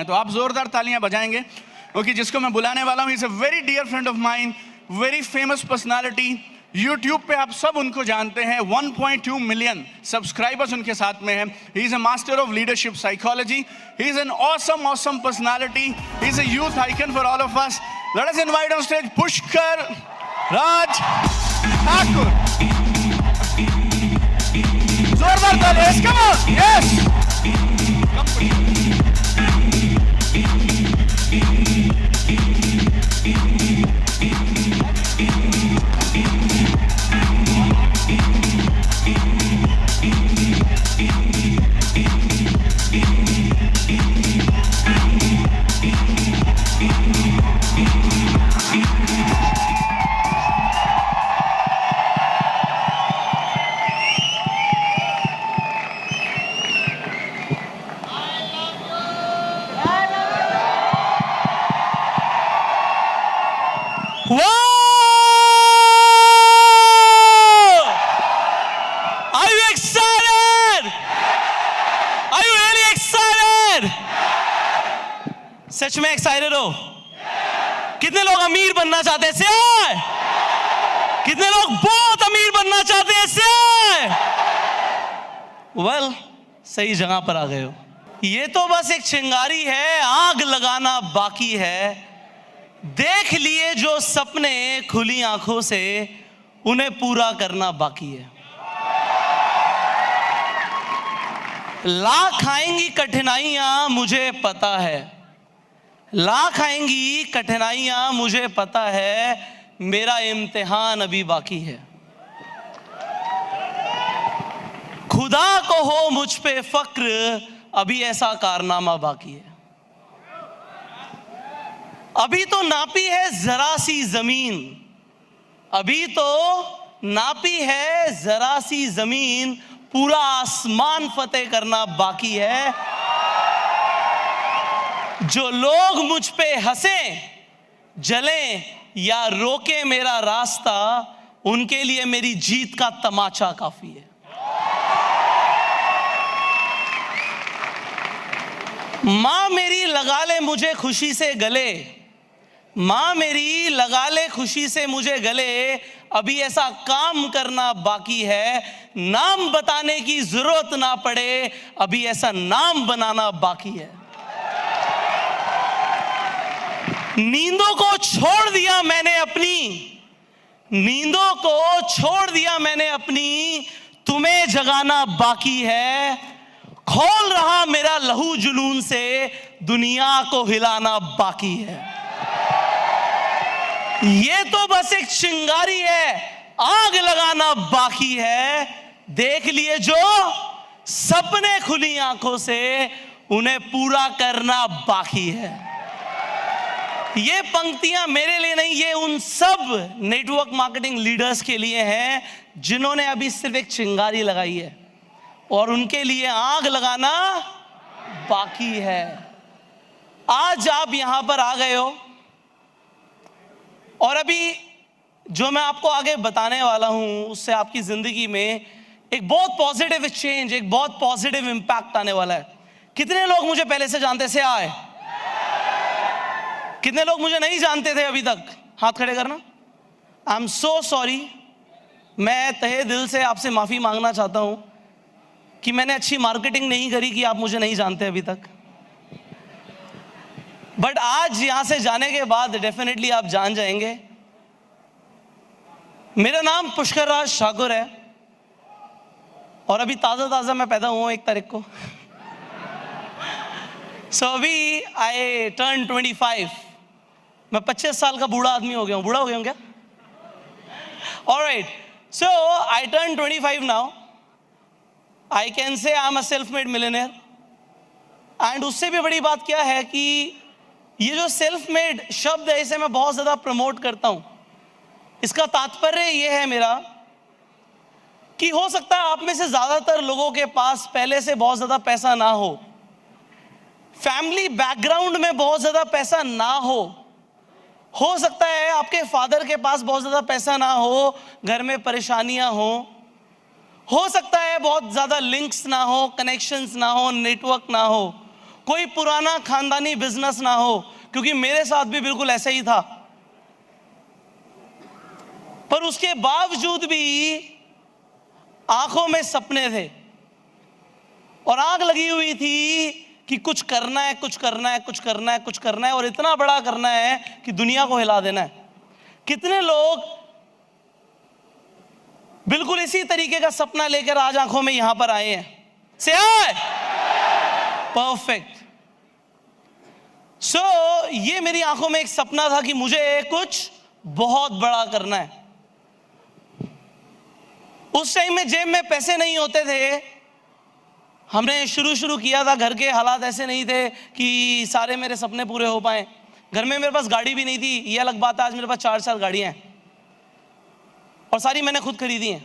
तो आप जोरदार तालियां बजाएंगे क्योंकि जिसको मैं बुलाने वाला हूं, is a very dear friend of mine, very famous personality. YouTube पे आप सब उनको जानते हैं, 1.2 मिलियन सब्सक्राइबर्स उनके साथ में हैं। He is a master of leadership psychology, he is an awesome personality, he is a youth icon for all of us. Let us invite on stage Pushkar Raj Thakur. जोरदार तालियां, कम ऑन, यस। सच में excited हो? कितने लोग अमीर बनना चाहते हैं? कितने लोग बहुत अमीर बनना चाहते हैं? वेल, सही जगह पर आ गए हो। ये तो बस एक चिंगारी है, आग लगाना बाकी है। देख लिए जो सपने खुली आंखों से, उन्हें पूरा करना बाकी है। लाख आएंगी कठिनाइयां मुझे पता है, लाख आएंगी कठिनाइयां मुझे पता है, मेरा इम्तिहान अभी बाकी है। खुदा को हो मुझ पे फक्र, अभी ऐसा कारनामा बाकी है। अभी तो नापी है जरा सी जमीन, अभी तो नापी है जरा सी जमीन, पूरा आसमान फतेह करना बाकी है। जो लोग मुझ पे हंसे, जलें या रोके मेरा रास्ता, उनके लिए मेरी जीत का तमाचा काफी है। मां मेरी लगा ले मुझे खुशी से गले, मां मेरी लगा ले खुशी से मुझे गले, अभी ऐसा काम करना बाकी है, नाम बताने की जरूरत ना पड़े, अभी ऐसा नाम बनाना बाकी है। नींदों को छोड़ दिया मैंने अपनी, नींदों को छोड़ दिया मैंने अपनी, तुम्हें जगाना बाकी है। खोल रहा मेरा लहू जुनून से, दुनिया को हिलाना बाकी है। ये तो बस एक चिंगारी है, आग लगाना बाकी है। देख लिए जो सपने खुली आंखों से, उन्हें पूरा करना बाकी है। ये पंक्तियां मेरे लिए नहीं, ये उन सब नेटवर्क मार्केटिंग लीडर्स के लिए हैं जिन्होंने अभी सिर्फ एक चिंगारी लगाई है और उनके लिए आग लगाना बाकी है। आज आप यहां पर आ गए हो और अभी जो मैं आपको आगे बताने वाला हूं, उससे आपकी जिंदगी में एक बहुत पॉजिटिव चेंज, एक बहुत पॉजिटिव इंपैक्ट आने वाला है। कितने लोग मुझे पहले से जानते से आए? कितने लोग मुझे नहीं जानते थे अभी तक? हाथ खड़े करना। आई एम सो सॉरी, मैं तहे दिल से आपसे माफी मांगना चाहता हूं कि मैंने अच्छी मार्केटिंग नहीं करी कि आप मुझे नहीं जानते अभी तक। बट आज यहां से जाने के बाद डेफिनेटली आप जान जाएंगे। मेरा नाम पुष्कर राज ठाकुर है और अभी ताजा मैं पैदा हुआ 1 तारीख को। सो अभी आई टर्न 25। मैं 25 साल का बूढ़ा आदमी हो गया हूँ। बूढ़ा हो गया हूँ क्या? Alright, so I turn 25 now. I can say I am a self made millionaire. And उससे भी बड़ी बात क्या है कि ये जो सेल्फ मेड शब्द है, इसे मैं बहुत ज़्यादा प्रमोट करता हूँ। इसका तात्पर्य ये है मेरा कि हो सकता है आप में से ज़्यादातर लोगों के पास पहले से बहुत ज़्यादा पैसा ना हो, फैमिली बैकग्राउंड में बहुत ज़्यादा पैसा ना हो सकता है आपके फादर के पास बहुत ज़्यादा पैसा ना हो, घर में परेशानियां हो सकता है बहुत ज़्यादा लिंक्स ना हो, कनेक्शंस ना हो, नेटवर्क ना हो कोई पुराना खानदानी बिजनेस ना हो, क्योंकि मेरे साथ भी बिल्कुल ऐसा ही था। पर उसके बावजूद भी आंखों में सपने थे और आग लगी हुई थी कि कुछ करना है, कुछ करना है, कुछ करना है, कुछ करना है, और इतना बड़ा करना है कि दुनिया को हिला देना है। कितने लोग बिल्कुल इसी तरीके का सपना लेकर आज आंखों में यहां पर आए हैं? से आए परफेक्ट। सो ये मेरी आंखों में एक सपना था कि मुझे कुछ बहुत बड़ा करना है। उस टाइम में जेब में पैसे नहीं होते थे। हमने शुरू किया था, घर के हालात ऐसे नहीं थे कि सारे मेरे सपने पूरे हो पाए। घर में मेरे पास गाड़ी भी नहीं थी, ये अलग बात है। आज मेरे पास 4 गाड़ियां हैं और सारी मैंने खुद खरीदी हैं।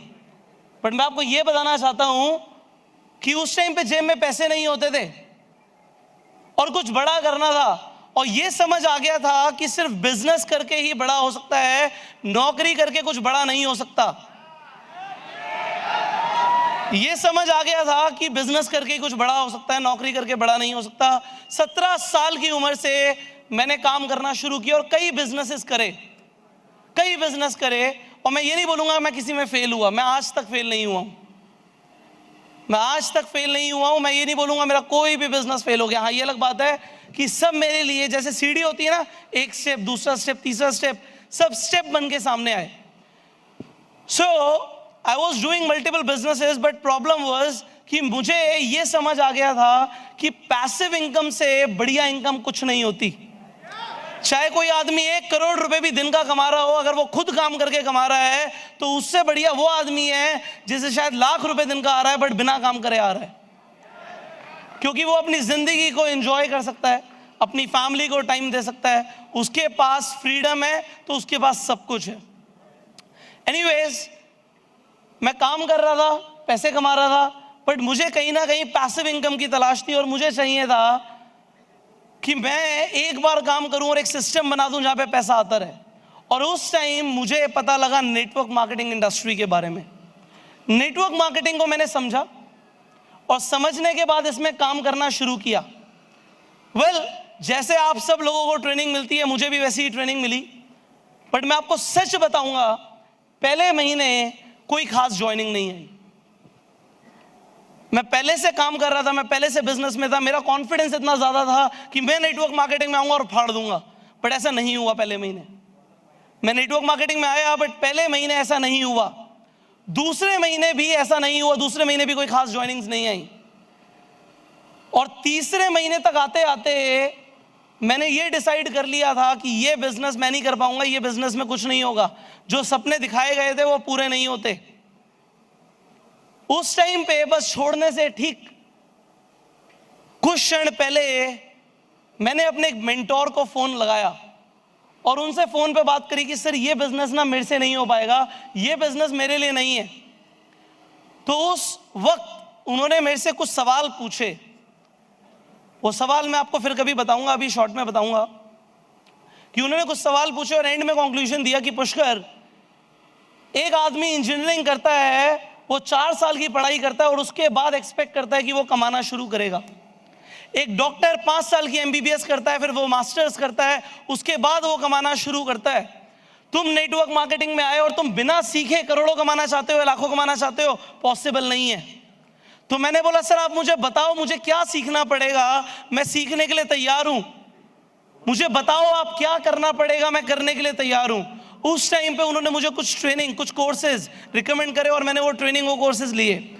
बट मैं आपको ये बताना चाहता हूं कि उस टाइम पे जेब में पैसे नहीं होते थे और कुछ बड़ा करना था, और ये समझ आ गया था कि सिर्फ बिजनेस करके ही बड़ा हो सकता है, नौकरी करके कुछ बड़ा नहीं हो सकता। ये समझ आ गया था कि बिजनेस करके कुछ बड़ा हो सकता है, नौकरी करके बड़ा नहीं हो सकता। 17 साल की उम्र से मैंने काम करना शुरू किया और कई बिजनेस करे, और मैं ये नहीं बोलूंगा मैं किसी में फेल हुआ। मैं आज तक फेल नहीं हुआ हूं। मैं ये नहीं बोलूंगा मेरा कोई भी बिजनेस फेल हो गया। हाँ, ये अलग बात है कि सब मेरे लिए जैसे सीढ़ी होती है ना, एक स्टेप, दूसरा स्टेप, तीसरा स्टेप, सब स्टेप बन के सामने आए। सो I was doing multiple businesses, but problem was कि मुझे ये समझ आ गया था कि पैसिव इनकम से बढ़िया इनकम कुछ नहीं होती। चाहे कोई आदमी 1 करोड़ रुपए भी दिन का कमा रहा हो, अगर वो खुद काम करके कमा रहा है तो उससे बढ़िया वो आदमी है जिसे शायद लाख रुपए दिन का आ रहा है बट बिना काम करे आ रहा है, क्योंकि वो अपनी जिंदगी को एंजॉय कर सकता है, अपनी फैमिली को टाइम दे सकता है, उसके पास फ्रीडम है, तो उसके पास सब कुछ है। एनीवेज, मैं काम कर रहा था, पैसे कमा रहा था, बट मुझे कहीं ना कहीं पैसिव इनकम की तलाश थी और मुझे चाहिए था कि मैं एक बार काम करूं और एक सिस्टम बना दूं जहां पे पैसा आता रहे। और उस टाइम मुझे पता लगा नेटवर्क मार्केटिंग इंडस्ट्री के बारे में। नेटवर्क मार्केटिंग को मैंने समझा और समझने के बाद इसमें काम करना शुरू किया। जैसे आप सब लोगों को ट्रेनिंग मिलती है, मुझे भी वैसी ही ट्रेनिंग मिली। बट मैं आपको सच बताऊंगा, पहले महीने कोई खास ज्वाइनिंग नहीं आई। मैं पहले से काम कर रहा था, मैं पहले से बिजनेस में था, मेरा कॉन्फिडेंस इतना ज्यादा था कि मैं नेटवर्क मार्केटिंग में आऊंगा और फाड़ दूंगा। बट ऐसा नहीं हुआ। पहले महीने मैं नेटवर्क मार्केटिंग में आया, बट पहले महीने ऐसा नहीं हुआ। दूसरे महीने भी ऐसा नहीं हुआ। दूसरे महीने भी कोई खास ज्वाइनिंग्स नहीं आई। और तीसरे महीने तक आते आते मैंने ये डिसाइड कर लिया था कि ये बिजनेस मैं नहीं कर पाऊंगा, ये बिजनेस में कुछ नहीं होगा। जो सपने दिखाए गए थे वो पूरे नहीं होते। उस टाइम पे बस छोड़ने से ठीक कुछ क्षण पहले मैंने अपने एक मेंटोर को फोन लगाया और उनसे फोन पे बात करी कि सर ये बिजनेस ना मेरे से नहीं हो पाएगा, ये बिजनेस मेरे लिए नहीं है। तो उस वक्त उन्होंने मेरे से कुछ सवाल पूछे। वो सवाल मैं आपको फिर कभी बताऊंगा, अभी शॉर्ट में बताऊंगा कि उन्होंने कुछ सवाल पूछे और एंड में कंक्लूजन दिया कि पुष्कर, एक आदमी इंजीनियरिंग करता है, वो 4 साल की पढ़ाई करता है और उसके बाद एक्सपेक्ट करता है कि वो कमाना शुरू करेगा। एक डॉक्टर 5 साल की MBBS करता है, फिर वो मास्टर्स करता है, उसके बाद वो कमाना शुरू करता है। तुम नेटवर्क मार्केटिंग में आए और तुम बिना सीखे करोड़ों कमाना चाहते हो, लाखों कमाना चाहते हो, पॉसिबल नहीं है। तो मैंने बोला सर आप मुझे बताओ मुझे क्या सीखना पड़ेगा, मैं सीखने के लिए तैयार हूं। मुझे बताओ आप क्या करना पड़ेगा, मैं करने के लिए तैयार हूं। उस टाइम पे उन्होंने मुझे कुछ ट्रेनिंग, कुछ कोर्सेज रिकमेंड करे और मैंने वो ट्रेनिंग, वो कोर्सेज लिए।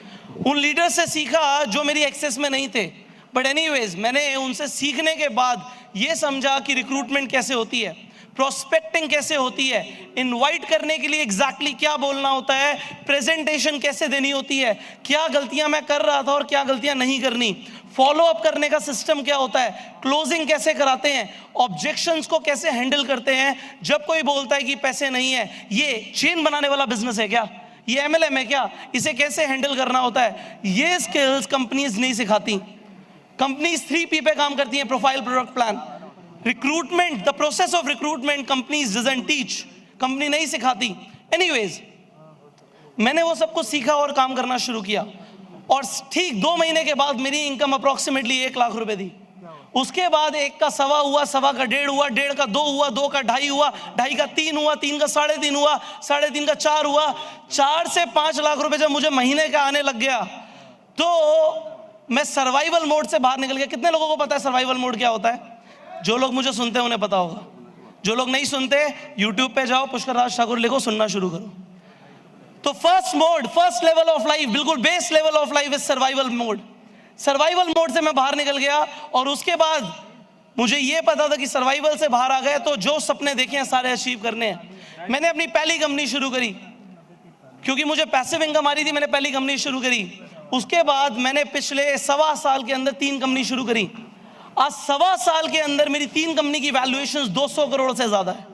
उन लीडर से सीखा जो मेरी एक्सेस में नहीं थे। बट एनीवेज, मैंने उनसे सीखने के बाद ये समझा कि रिक्रूटमेंट कैसे होती है, प्रोस्पेक्टिंग कैसे होती है, इनवाइट करने के लिए एग्जैक्टली क्या बोलना होता है, प्रेजेंटेशन कैसे देनी होती है, क्या गलतियां मैं कर रहा था और क्या गलतियां नहीं करनी, फॉलो अप करने का सिस्टम क्या होता है, क्लोजिंग कैसे कराते हैं, ऑब्जेक्शंस को कैसे हैंडल करते हैं जब कोई बोलता है कि पैसे नहीं है, ये चेन बनाने वाला बिजनेस है क्या, ये MLM है क्या, इसे कैसे हैंडल करना होता है। ये स्किल्स कंपनीज नहीं सिखाती। कंपनीज 3P पे काम करती हैं, profile, product, plan. Recruitment, the process of recruitment companies doesn't teach, company नहीं सिखाती। एनीवेज, मैंने वो सब कुछ सीखा और काम करना शुरू किया और ठीक 2 महीने के बाद मेरी इनकम अप्रोक्सीमेटली 1 लाख रुपए थी। उसके बाद 1 का सवा हुआ, सवा का 1.5 हुआ, 1.5 का 2 हुआ, 2 का 2.5 हुआ, 2.5 का 3 हुआ, 3 का 3.5 हुआ, 3.5 का 4 हुआ। 4 से 5 लाख रुपए जब मुझे महीने का आने लग गया तो मैं सर्वाइवल मोड से बाहर निकल गया। कितने लोगों को पता है सर्वाइवल मोड क्या होता है? जो लोग मुझे सुनते हैं उन्हें पता होगा, जो लोग नहीं सुनते यूट्यूब पे जाओ, पुष्कर राज ठाकुर लिखो, सुनना शुरू करो। तो first mode, first level of life, बिल्कुल base level of life is survival mode. Survival mode से मैं बाहर निकल गया और उसके बाद मुझे यह पता था कि सर्वाइवल से बाहर आ गए तो जो सपने देखे हैं सारे अचीव करने हैं। मैंने अपनी पहली कंपनी शुरू करी, क्योंकि मुझे पैसिव इनकम आ रही थी, मैंने पहली कंपनी शुरू करी। उसके बाद मैंने पिछले 1.25 साल के अंदर 3 कंपनी शुरू करी। आज 1.25 साल के अंदर मेरी 3 कंपनी की वैल्यूएशन 200 करोड़ से ज्यादा है।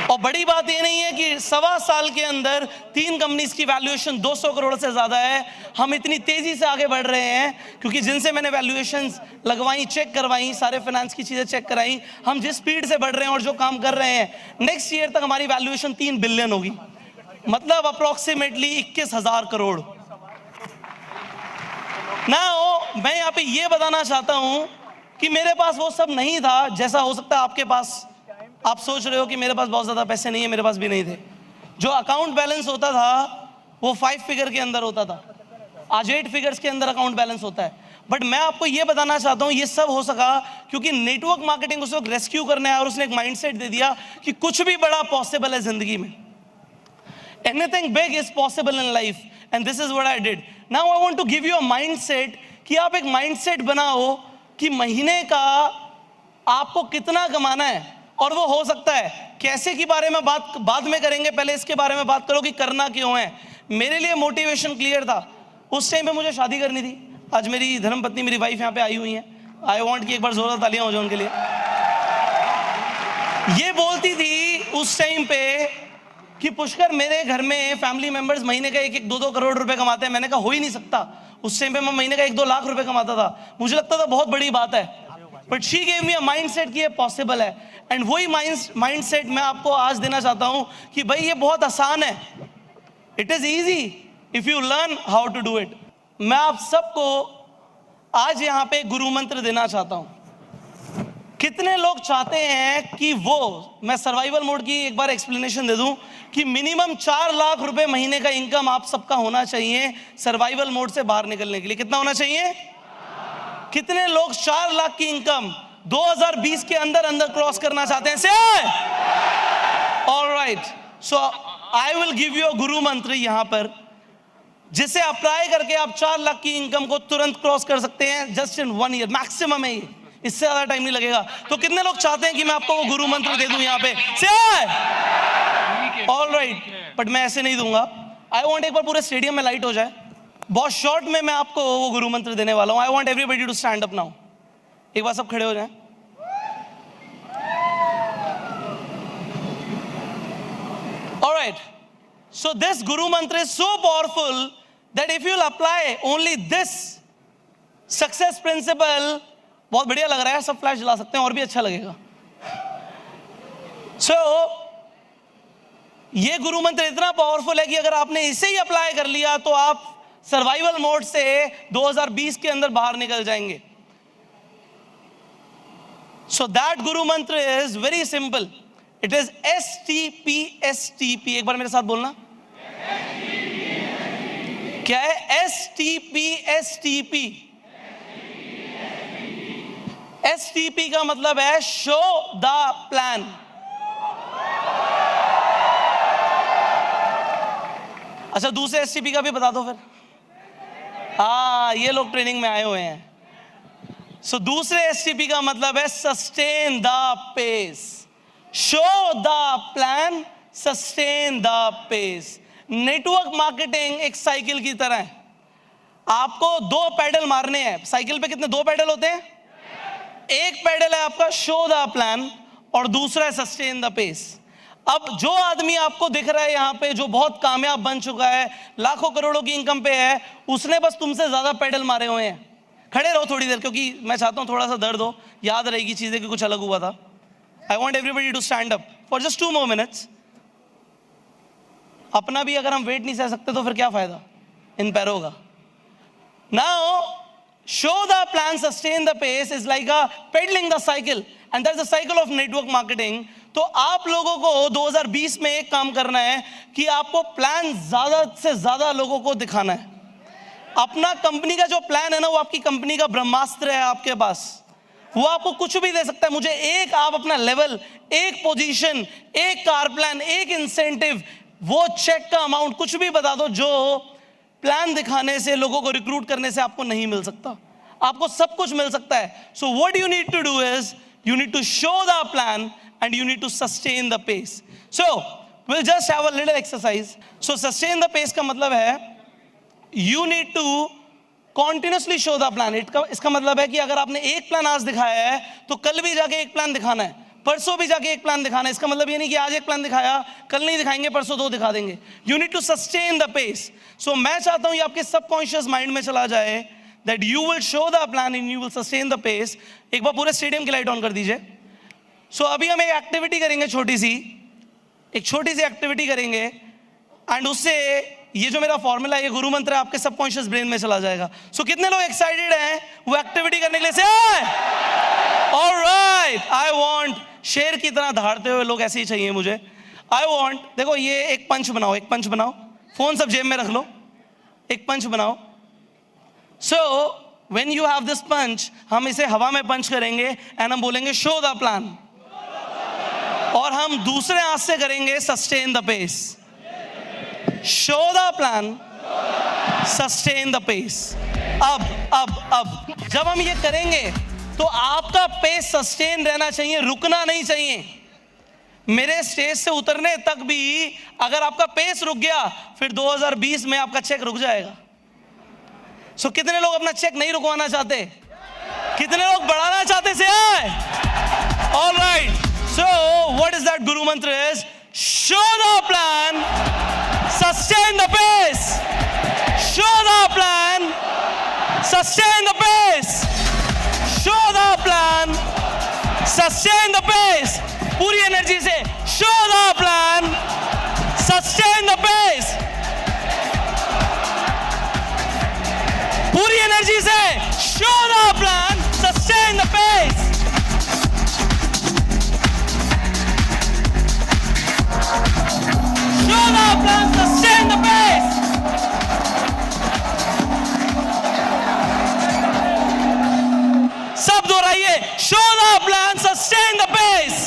और बड़ी बात ये नहीं है कि 1.25 साल के अंदर 3 कंपनीज की वैल्यूएशन 200 करोड़ से ज्यादा है। हम इतनी तेजी से आगे बढ़ रहे हैं क्योंकि जिनसे मैंने वैल्यूएशंस लगवाई, चेक करवाई, सारे फाइनेंस की चीजें चेक कराई, हम जिस स्पीड से बढ़ रहे हैं और जो काम कर रहे हैं, नेक्स्ट ईयर तक हमारी वैल्यूएशन 3 बिलियन होगी, मतलब अप्रोक्सीमेटली 21,000 करोड़। नाउ मैं यहाँ पे ये बताना चाहता हूं कि मेरे पास वो सब नहीं था जैसा हो सकता है आपके पास। आप सोच रहे हो कि मेरे पास बहुत ज्यादा पैसे नहीं है, मेरे पास भी नहीं थे। जो अकाउंट बैलेंस होता था वो 5 फिगर के अंदर होता था, आज 8 फिगर्स के अंदर अकाउंट बैलेंस होता है। बट मैं आपको ये बताना चाहता हूँ ये सब हो सका क्योंकि नेटवर्क मार्केटिंग उस वक्त रेस्क्यू करने आया और उसने एक माइंडसेट दे दिया कि कुछ भी बड़ा पॉसिबल है जिंदगी में। Anything big is possible in life and this is what I did. Now I want to give you a mindset कि आप एक mindset बनाओ कि महीने का आपको कितना कमाना है और वो हो सकता है कैसे की बारे में बात बाद में करेंगे, पहले इसके बारे में बात करो कि करना क्यों है। मेरे लिए मोटिवेशन क्लियर था। उस टाइम पे मुझे शादी करनी थी। आज मेरी धर्मपत्नी, मेरी वाइफ यहाँ पे आई हुई है। आई वांट कि एक बार जोरदार तालियां हो जाए उनके लिए। ये बोलती थी उस टाइम पे कि पुष्कर मेरे घर में फैमिली मेंबर्स महीने का 1-1, 2-2 करोड़ रुपए कमाते हैं। मैंने कहा हो ही नहीं सकता। उस टाइम पे मैं महीने का 1-2 लाख रुपए कमाता था, मुझे लगता था बहुत बड़ी बात है। But she gave me a mindset कि ये पॉसिबल है। एंड वही माइंडसेट मैं आपको आज देना चाहता हूं कि भाई ये बहुत आसान है। It is easy if you learn how to do it. मैं आप सबको आज यहां पे गुरु मंत्र देना चाहता हूं। कितने लोग चाहते हैं कि मैं सर्वाइवल मोड की एक बार एक्सप्लेनेशन दे दूं कि मिनिमम 4 लाख रुपए महीने का इनकम आप सबका होना चाहिए सर्वाइवल मोड से बाहर निकलने के लिए। कितना होना चाहिए? कितने लोग 4 लाख की इनकम 2020 के अंदर अंदर क्रॉस करना चाहते हैं? से alright, so I will give you अ गुरु मंत्र यहां पर, जिसे अप्लाई करके आप 4 लाख की इनकम को तुरंत क्रॉस कर सकते हैं जस्ट इन 1 ईयर मैक्सिमम है ये, इससे ज्यादा टाइम नहीं लगेगा। तो कितने लोग चाहते हैं कि मैं आपको वो गुरु मंत्र दे दूं यहां पे? से ऑलराइट, बट मैं ऐसे नहीं दूंगा। आई वांट एक बार पूरे स्टेडियम में लाइट हो जाए, बहुत शॉर्ट में मैं आपको वो गुरु मंत्र देने वाला हूं। I want everybody to stand up now. एक बार सब खड़े हो जाएं। Alright, so this guru mantra is so powerful that if you will apply only this success principle, बहुत बढ़िया लग रहा है, सब फ्लैश जला सकते हैं और भी अच्छा लगेगा। सो ये गुरु मंत्र इतना पावरफुल है कि अगर आपने इसे ही अप्लाई कर लिया तो आप सर्वाइवल मोड से 2020 के अंदर बाहर निकल जाएंगे। So that Guru mantra is very simple. It is STP STP। एक बार मेरे साथ बोलना। क्या है? STP STP। STP का मतलब है शो द प्लान। अच्छा, दूसरे STP का भी बता दो फिर। हाँ, ये लोग ट्रेनिंग में आए हुए हैं। सो दूसरे STP का मतलब है sustain the pace. Show the plan, sustain the pace. Network marketing एक साइकिल की तरह है। आपको 2 पैडल मारने हैं। साइकिल पे कितने 2 पैडल होते हैं? एक पैडल है आपका शो द प्लान और दूसरा है सस्टेन द पेस। अब जो आदमी आपको दिख रहा है यहाँ पे जो बहुत कामयाब बन चुका है, लाखों करोड़ों की इनकम पे है, उसने बस तुमसे ज्यादा पैडल मारे हुए हैं। खड़े रहो थोड़ी देर, क्योंकि मैं चाहता हूँ थोड़ा सा दर्द हो, याद रहेगी चीजें कि कुछ अलग हुआ था। I want everybody to stand up for just 2 more minutes। अपना भी अगर हम वेट नहीं सह सकते तो फिर क्या फायदा इन पैरों का। Now, show the plan, sustain the pace is like a peddling the cycle, and that's the cycle of network marketing. तो आप लोगों को 2020 में एक काम करना है कि आपको प्लान ज्यादा से ज्यादा लोगों को दिखाना है. अपना कंपनी का जो प्लान है ना, वो आपकी कंपनी का ब्रह्मास्त्र है आपके पास. वो आपको कुछ भी दे सकता है. मुझे एक आप अपना लेवल, एक पोजीशन, एक कार प्लान, एक इंसेंटिव, वो चेक का अमाउंट कुछ भी बता दो जो प्लान दिखाने से, लोगों को रिक्रूट करने से आपको नहीं मिल सकता. आपको सब कुछ मिल सकता है. So what you need to do is you need to show the plan and you need to sustain the pace. So we'll just have a little exercise. So sustain the pace का मतलब है you need to continuously show the plan. इसका मतलब है कि अगर आपने एक प्लान आज दिखाया है तो कल भी जाके एक प्लान दिखाना है, परसों भी जाके एक प्लान दिखाना है. इसका मतलब ये नहीं कि आज एक प्लान दिखाया, कल नहीं दिखाएंगे, परसों दो दिखा देंगे. You need to sustain the pace. So मैं चाहता हूं ये आपके सबकॉन्शियस माइंड में चला जाए that you will show the plan and you will sustain the pace. एक बार पूरे स्टेडियम की लाइट ऑन कर दीजिए. सो अभी हम एक एक्टिविटी करेंगे, एक छोटी सी एक्टिविटी करेंगे, एंड उससे ये जो मेरा फॉर्मूला है, ये गुरु मंत्र है, आपके सबकॉन्शियस ब्रेन में चला जाएगा. सो कितने लोग एक्साइटेड हैं वो एक्टिविटी करने के लिए? से ऑलराइट, आई वांट शेर की तरह दहाड़ते हुए लोग ऐसे ही चाहिए मुझे. आई वांट, देखो ये एक पंच बनाओ, एक पंच बनाओ, फोन सब जेब में रख लो, एक पंच बनाओ. So when you have this punch, हम इसे हवा में पंच करेंगे एंड हम बोलेंगे शो द प्लान, और हम दूसरे हाथ से करेंगे sustain the pace. Show the plan, sustain the pace. अब जब हम ये करेंगे तो आपका पेस सस्टेन रहना चाहिए, रुकना नहीं चाहिए. मेरे स्टेज से उतरने तक भी अगर आपका पेस रुक गया, फिर 2020 में आपका चेक रुक जाएगा. सो कितने लोग अपना चेक नहीं रुकवाना चाहते? कितने लोग बढ़ाना चाहते से? Alright. So what is that Guru mantra is? Show the plan, sustain the pace. Show the plan, sustain the pace. Show the plan, sustain the pace. पूरी एनर्जी से show the plan, sustain the pace. पूरी energy से show the plan, sustain the pace. Show the plan, sustain the pace. सब दोहराइए. Show the plan, sustain the pace.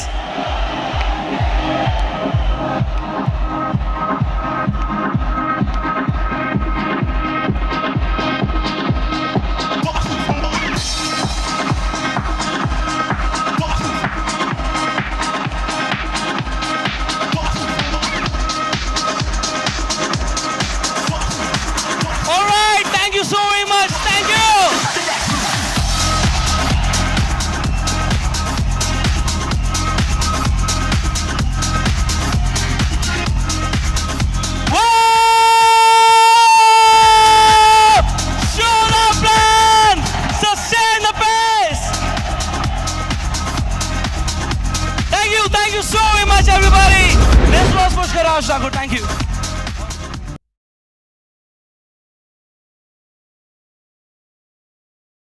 Thank you so much, everybody. This was Pushkar Raj Thakur. Thank you.